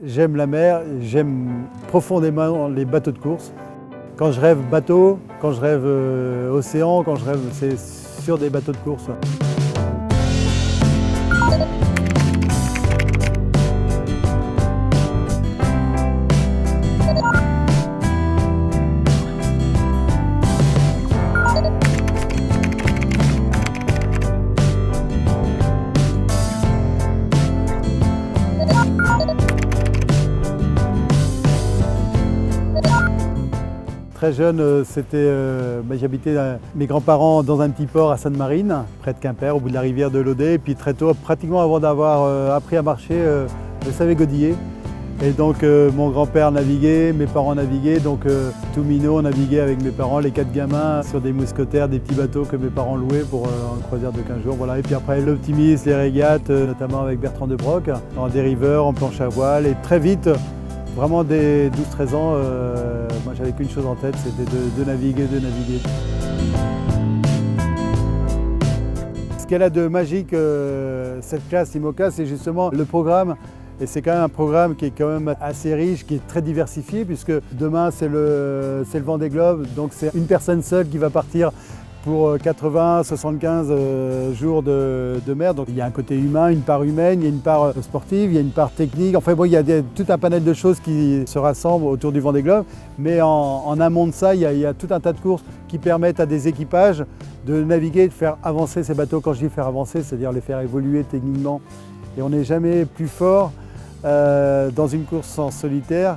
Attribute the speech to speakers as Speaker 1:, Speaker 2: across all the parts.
Speaker 1: J'aime la mer, j'aime profondément les bateaux de course. Quand je rêve bateau, quand je rêve océan, quand je rêve, c'est sur des bateaux de course. Très jeune, j'habitais mes grands-parents dans un petit port à Sainte-Marine, près de Quimper, au bout de la rivière de l'Audet. Et puis très tôt, pratiquement avant d'avoir appris à marcher, je savais godiller. Et donc mon grand-père naviguait, mes parents naviguaient, donc tout minot, on naviguait avec mes parents, les 4 gamins, sur des mousquetaires, des petits bateaux que mes parents louaient pour une croisière de 15 jours. Voilà. Et puis après l'optimisme, les régates, notamment avec Bertrand de Broc, en dériveur, en planche à voile. Et très vite, vraiment dès 12-13 ans, moi j'avais qu'une chose en tête, c'était de naviguer. Ce qu'elle a de magique, cette classe IMOCA, c'est justement le programme. Et c'est quand même un programme qui est quand même assez riche, qui est très diversifié, puisque demain c'est le Vendée Globe, donc c'est une personne seule qui va partir pour 80-75 jours de mer. Donc il y a un côté humain, une part humaine, il y a une part sportive, il y a une part technique. Enfin bon, il y a tout un panel de choses qui se rassemblent autour du Vendée Globe. Mais en amont de ça, il y a tout un tas de courses qui permettent à des équipages de naviguer, de faire avancer ces bateaux. Quand je dis faire avancer, c'est-à-dire les faire évoluer techniquement. Et on n'est jamais plus fort dans une course en solitaire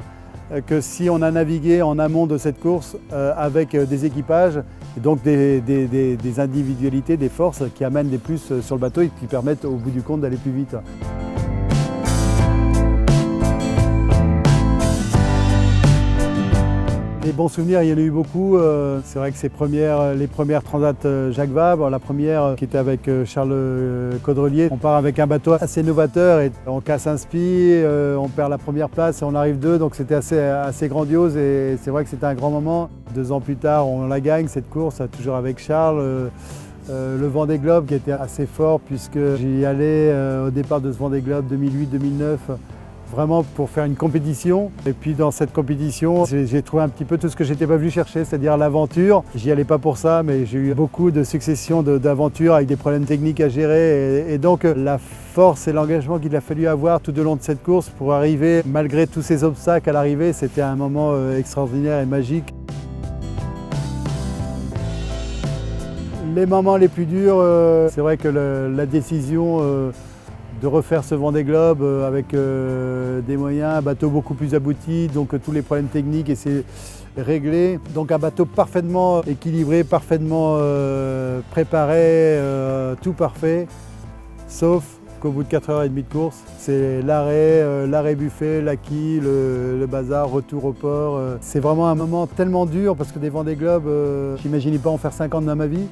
Speaker 1: que si on a navigué en amont de cette course avec des équipages et donc des individualités, des forces qui amènent des plus sur le bateau et qui permettent au bout du compte d'aller plus vite. Les bons souvenirs, il y en a eu beaucoup. C'est vrai que les premières Transat Jacques Vabre, la première qui était avec Charles Caudrelier. On part avec un bateau assez novateur et on casse un spi, on perd la première place et on arrive 2, donc c'était assez grandiose et c'est vrai que c'était un grand moment. 2 ans plus tard, on la gagne cette course, toujours avec Charles. Le Vendée Globe qui était assez fort puisque j'y allais au départ de ce Vendée Globe 2008-2009. Vraiment pour faire une compétition. Et puis dans cette compétition, j'ai trouvé un petit peu tout ce que j'étais pas venu chercher, c'est-à-dire l'aventure. J'y allais pas pour ça, mais j'ai eu beaucoup de successions d'aventures avec des problèmes techniques à gérer. Et donc la force et l'engagement qu'il a fallu avoir tout au long de cette course pour arriver, malgré tous ces obstacles à l'arrivée, c'était un moment extraordinaire et magique. Les moments les plus durs, c'est vrai que la décision de refaire ce Vendée Globe avec des moyens, un bateau beaucoup plus abouti, donc tous les problèmes techniques et c'est réglé. Donc un bateau parfaitement équilibré, parfaitement préparé, tout parfait, sauf qu'au bout de 4h30 de course, c'est l'arrêt buffet, la quille, le bazar, retour au port. C'est vraiment un moment tellement dur parce que des Vendée Globe, j'imaginais pas en faire 50 dans ma vie.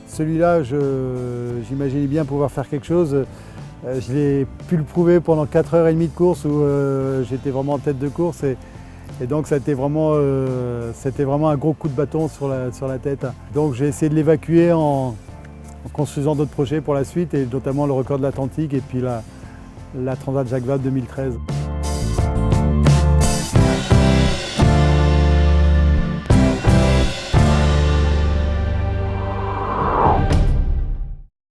Speaker 1: Celui-là, j'imaginais bien pouvoir faire quelque chose. Je l'ai pu le prouver pendant 4h30 de course où j'étais vraiment en tête de course et donc c'était vraiment un gros coup de bâton sur la tête. Donc j'ai essayé de l'évacuer en construisant d'autres projets pour la suite et notamment le record de l'Atlantique et puis la Transat Jacques Vabre 2013.